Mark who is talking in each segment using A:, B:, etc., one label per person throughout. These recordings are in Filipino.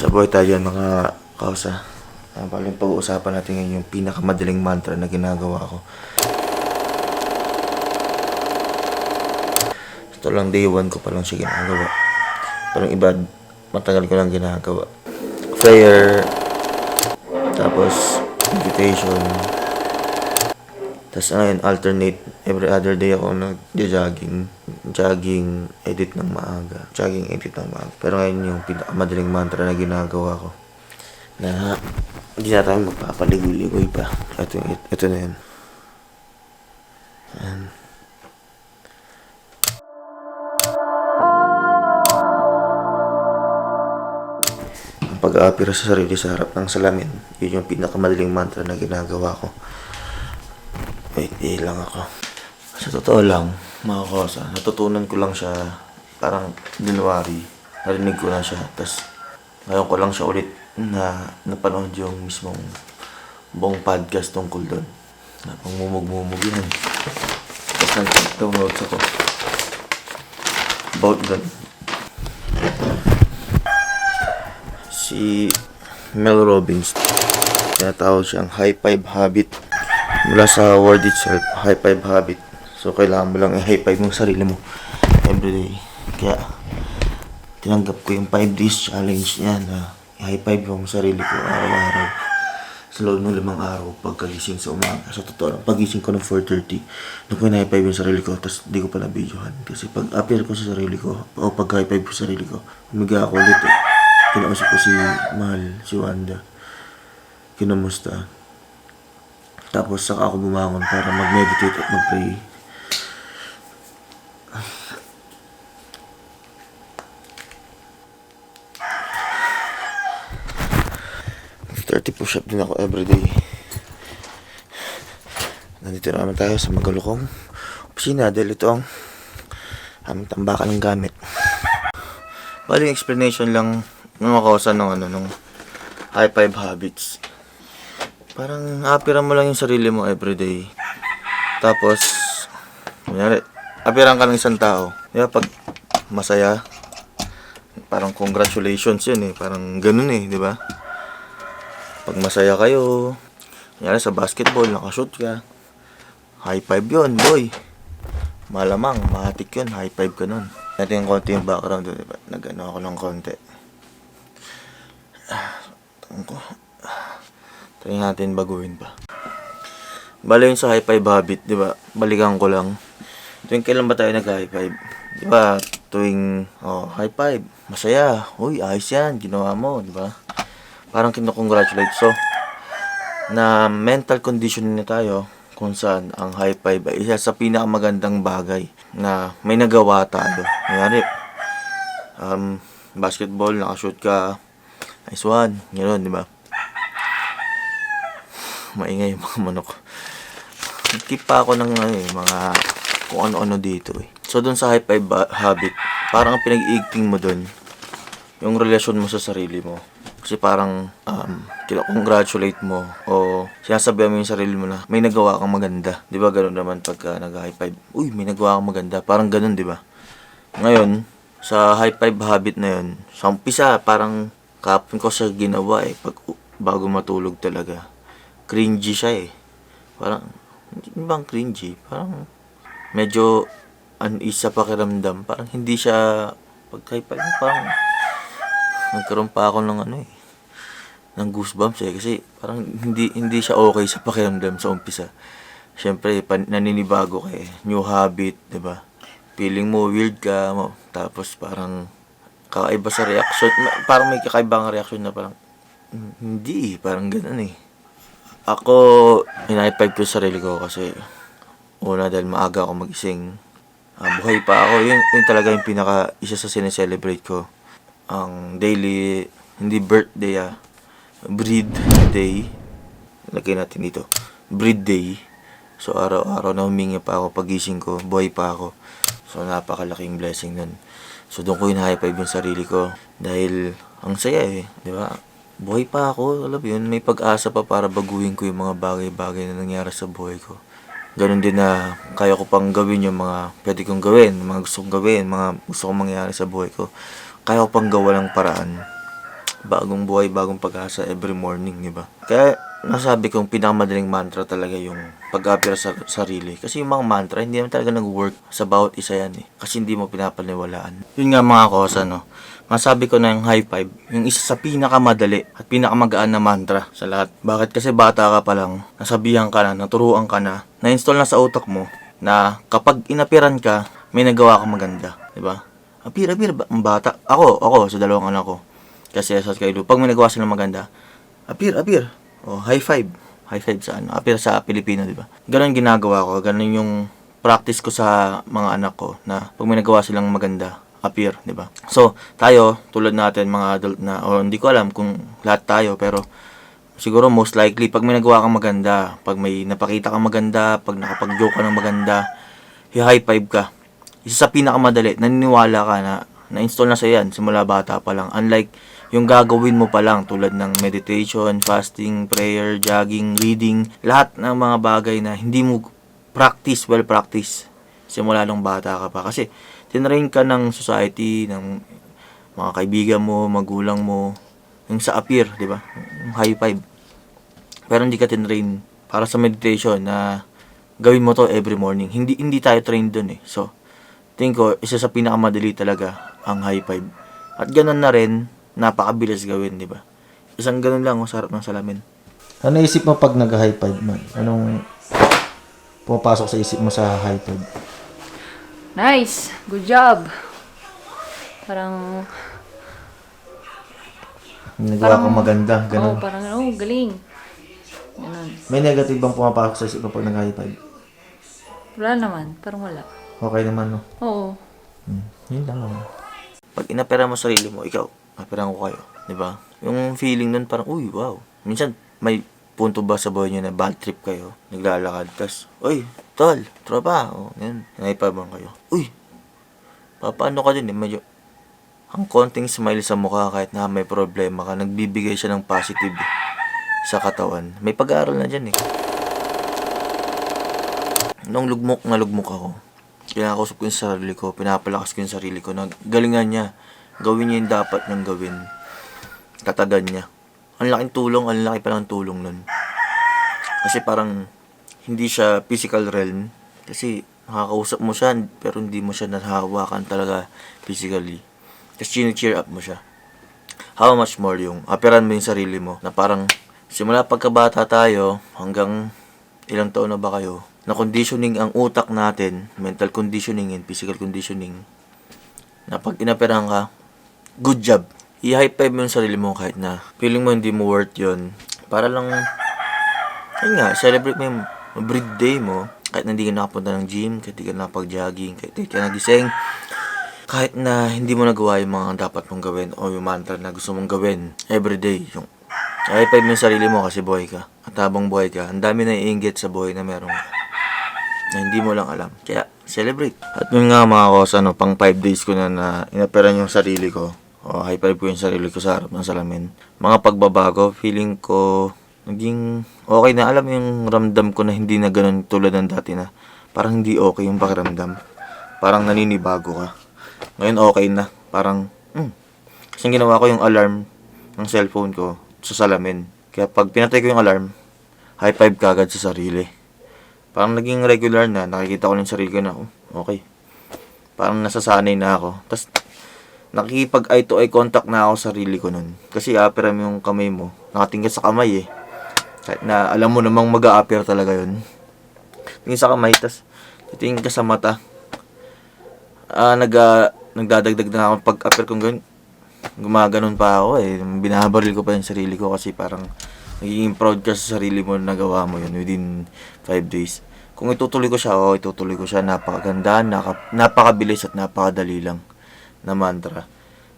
A: Sabay tayo yan mga kausa. Paling pag-uusapan natin ngayon yung pinakamadaling mantra na ginagawa ko. Ito lang day 1 ko pa lang siya ginagawa. Parang iba, matagal ko lang ginagawa. Prayer, tapos meditation. Tapos ngayon, alternate. Every other day ako nag-jogging. Jogging, edit ng maaga. Jogging, edit ng maaga. Pero ngayon yung pinakamadaling mantra na ginagawa ko. Na hindi na tayo magpapaligoy-ligoy pa. Ito na yan. Ayan. Ang pag-aapira sa sarili sa harap ng salamin, yun yung pinakamadaling mantra na ginagawa ko. Wait, lang ako. Sa totoo lang, mga kosa, natutunan ko lang siya parang January. Narinig ko na siya. Tapos, ngayon ko lang siya ulit na napanood yung mismong buong podcast tungkol doon. Na pang mumug yan. Tapos nag-download ako about doon. Si Mel Robbins, tinatawag siyang high five habit. Mula sa word itself, high five habit. So, kailangan mo lang i-high five mong sarili mo everyday. Kaya, tinanggap ko yung 5 days challenge niya na i-high five yung sarili ko araw-araw. Sa loob ng 5 araw, pagkagising sa umaga. Sa totoo lang, pagising ko ng 4:30, doon ko i-high five yung sarili ko, tapos di ko pa na-videohan. Kasi pag appear ko sa sarili ko, o pag high five ko sa sarili ko, humiga ako ulit eh. Kinausap ko si Mahal, si Wanda. Kinamusta. Tapos saka ako bumangon para mag-meditate at mag-pray. Mag-30 push-up din ako everyday. Nandito naman tayo sa magalukong opisina dahil ito ang aming tambakan ng gamit. Bali, explanation lang ng mga kausa nung high five habits. Parang apiran mo lang yung sarili mo everyday. Tapos, kunyari, apiran ka ng isang tao. Kaya pag masaya, parang congratulations yun eh. Parang ganun eh, di ba? Pag masaya kayo, kunyari sa basketball, nakashoot ka. High five yun, boy. Malamang, mahatik yun, high five ka nun. Natin yung konti yung background doon, diba? Nag-ano ako ng konti. Try natin baguhin pa. Bale yun sa high five habit, di ba? Balikan ko lang. Tuwing kailan ba tayo nag-high five? Di ba? Tuwing, high five. Masaya. Uy, ayos yan. Ginawa mo, di ba? Parang kinukongratulate. So, na mental condition na tayo kung saan ang high five ay isa sa pinakamagandang bagay na may nagawa tayo. Mayari, basketball, nakashoot ka. Nice one. Ganoon, di ba? Maingay yung mga manok. Nag-keep pa ako ng mga kung ano-ano dito eh. So, dun sa high five habit, parang pinag-iigting mo dun yung relasyon mo sa sarili mo. Kasi parang kina-congratulate mo o sinasabihan mo yung sarili mo na may nagawa kang maganda. Di ba gano'n naman pagka nag-high five? Uy, may nagawa kang maganda. Parang gano'n, di ba? Ngayon, sa high five habit na yun, sa umpisa, parang kapon ko siya ginawa eh. Bago matulog talaga. Cringy siya eh. Parang, hindi bang cringy? Parang, medyo unease sa pakiramdam. Parang hindi siya, pag-high five, parang, nagkaroon pa ako ng ng goosebumps eh. Kasi, parang, hindi siya okay sa pakiramdam sa umpisa. Siyempre, naninibago ka eh. New habit, diba? Feeling mo, weird ka, tapos parang, kakaiba sa reaction. Parang may kakaibang reaction na parang, hindi, parang ganun eh. Ako, high five ko sa sarili ko kasi una dahil maaga ako magising. Buhay pa ako. Yun talaga yung isa sa sineselebrate ko. Ang daily, hindi birthday breed day. Lagay natin dito. Breed day. So, araw-araw na humingi pa ako pagising ko. Buhay pa ako. So, napakalaking blessing nun. So, doon ko high five yung sarili ko. Dahil, ang saya eh. Di ba? Buhay pa ako, alam yun, may pag-asa pa para baguhin ko yung mga bagay-bagay na nangyari sa buhay ko. Ganon din na kaya ko pang gawin yung mga pwede kong gawin, mga gusto kong gawin, mga gusto kong mangyari sa buhay ko. Kaya ko pang gawa ng paraan Bagong buhay, bagong pag-asa every morning, di ba? Kaya nasabi kong pinakamadaling mantra talaga yung pag-appear sa sarili. Kasi yung mga mantra, hindi naman talaga nag-work sa bawat isa yan eh. Kasi hindi mo pinapaniwalaan. Yun nga mga kosa, no? Masabi ko na yung high five, yung isa sa pinakamadali at pinakamagaan na mantra sa lahat. Bakit? Kasi bata ka pa lang, nasabihan ka na, naturuan ka na-install na sa utak mo na kapag inapiran ka, may nagawa kang maganda. Diba? Apir, ang bata. Ako, sa dalawang anak ko. Kasi sa Skylo, pag may nagawa silang maganda, apir. O, high five. High five sa ano, apir sa Pilipino, diba? Ganon ginagawa ko, ganon yung practice ko sa mga anak ko na pag may nagawa silang maganda, appear, di ba? So, tayo, tulad natin, mga adult na, o hindi ko alam kung lahat tayo, pero siguro most likely, pag may nagawa kang maganda, pag may napakita kang maganda, pag nakapag-joke ka ng maganda, high five ka. Isa sa pinakamadali, naniniwala ka na na-install na sa yan, simula bata pa lang. Unlike yung gagawin mo pa lang, tulad ng meditation, fasting, prayer, jogging, reading, lahat ng mga bagay na hindi mo well practice, simula nung bata ka pa. Kasi, tinrain ka ng society, ng mga kaibigan mo, magulang mo, yung sa appear, di ba? Yung high five. Pero hindi ka tinrain para sa meditation na gawin mo to every morning. Hindi tayo trained dun eh. So, tingin ko, isa sa pinakamadali talaga ang high five. At ganun na rin, napakabilis gawin, di ba? Isang ganun lang, sa harap ng salamin.
B: Ano isip mo pag nag-high five man? Anong pumapasok sa isip mo sa high five?
C: Nice! Good job! Parang...
B: May nagawa kang maganda, ganun.
C: parang, galing. Ganun.
B: May negative bang pumapasok sa isip mo pag nag-high five?
C: Wala naman. Parang wala.
B: Okay naman, no?
C: Oo.
B: Yun lang naman.
A: Pag inapera mo sarili mo, ikaw, aperan ko kayo, di ba? Yung feeling nun parang, uy, wow. Minsan, may punto ba sa buhay nyo na bad trip kayo, naglalakad, tas, uy, tol, tropa, o, yan, naipabang kayo. Uy, papaano ka din, eh, medyo, ang konting smile sa mukha kahit na may problema ka, nagbibigay siya ng positive sa katawan. May pag-aaral na dyan, eh. Nung lugmok ako, kinakausap ko yung sarili ko, pinapalakas ko yung sarili ko na galingan niya. Gawin niya yung dapat niyang gawin. Katagan niya. Ang laking tulong, ang laki palang tulong nun. Kasi parang hindi siya physical realm. Kasi nakakausap mo siya, pero hindi mo siya nahahawakan talaga physically. Kasi cheer up mo siya. How much more yung aperan mo yung sarili mo na parang simula pagkabata tayo hanggang ilang taon na ba kayo, na conditioning ang utak natin, mental conditioning and physical conditioning, na pag inaperang ka, good job. I-high five mo yung sarili mo kahit na feeling mo hindi mo worth yun. Para lang, ayun nga, celebrate mo yung birthday mo. Kahit na hindi ka nakapunta ng gym, kahit hindi ka nakapag-jogging, kahit hindi ka nagising, kahit na hindi mo nagawa yung mga dapat mong gawin o yung mantra na gusto mong gawin everyday. Yung high five mo yung sarili mo kasi buhay ka. At habang buhay ka, ang dami na iinggit sa buhay na meron ka na hindi mo lang alam. Kaya, celebrate. At yun nga mga kosa, pang 5 days ko na inaperan yung sarili ko. O, high five ko yung sarili ko sa harap ng salamin. Mga pagbabago, feeling ko, naging okay na. Alam yung ramdam ko na hindi na ganun tulad ng dati na parang hindi okay yung pakiramdam. Parang naninibago ka. Ngayon okay na. Parang, kasi ginawa ko yung alarm ng cellphone ko sa salamin. Kaya pag pinatay ko yung alarm, high five kagad sa sarili. Parang naging regular na, nakikita ko ng sarili ko na, okay. Parang nasasanay na ako. Tapos, nakikipag eye to eye contact na ako sa sarili ko nun. Kasi aperam yung kamay mo. Nakatingin sa kamay eh. Kahit na alam mo namang mag-a-appear talaga yun. Tingin sa kamay, tapos titingin ka sa mata. Nagdadagdag na ako pag-appear kong ganun. Gumaganon pa ako eh. Binabaril ko pa yung sarili ko kasi parang nagiging proud ka sa sarili mo na nagawa mo yun within 5 days. Kung itutuloy ko siya, itutuloy ko siya. Napakaganda, napakabilis at napakadali lang na mantra.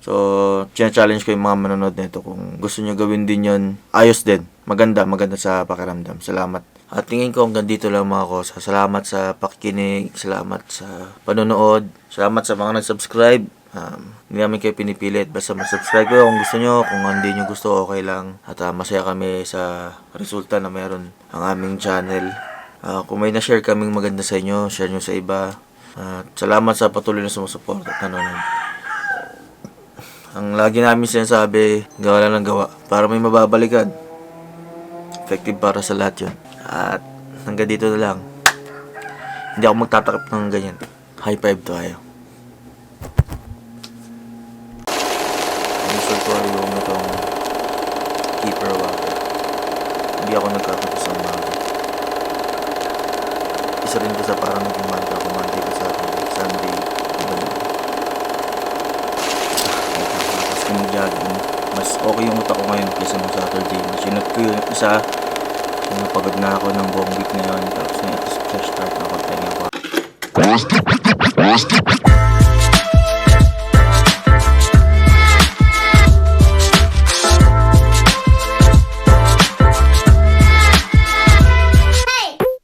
A: So, challenge ko yung mga manonood nito. Kung gusto nyo gawin din yon, ayos din. Maganda sa pakiramdam. Salamat. At tingin ko hanggang dito lang mga kosa. Salamat sa pakikinig. Salamat sa panonood. Salamat sa mga nag-subscribe. Hindi namin kayo pinipilit. Basta mag-subscribe kayo kung gusto nyo. Kung hindi nyo gusto, okay lang. At masaya kami sa resulta na meron ang aming channel. Kung may na-share kaming maganda sa inyo, share nyo sa iba. Salamat sa patuloy na sumusuporta at nanonood. Ang lagi namin sinasabi, gawa lang ng gawa para may mababalikan. Effective para sa lahat yun. At hanggang dito na lang. Hindi ako magtatakip ng ganyan. High five tayo. Inisol ko yung itong keeper water. Hindi ako nagkakapos ang mga. Isa rin ko sa parang naging mantra ko. Monday ko sa Sunday. Iba na. Tapos kung mag-jogging, mas okay yung utak ko ngayon kaysa nung Saturday. Sinat ko yung isa. Kung napagod na ako ng buong week na yun. Tapos fresh start na ako. Tenga ko.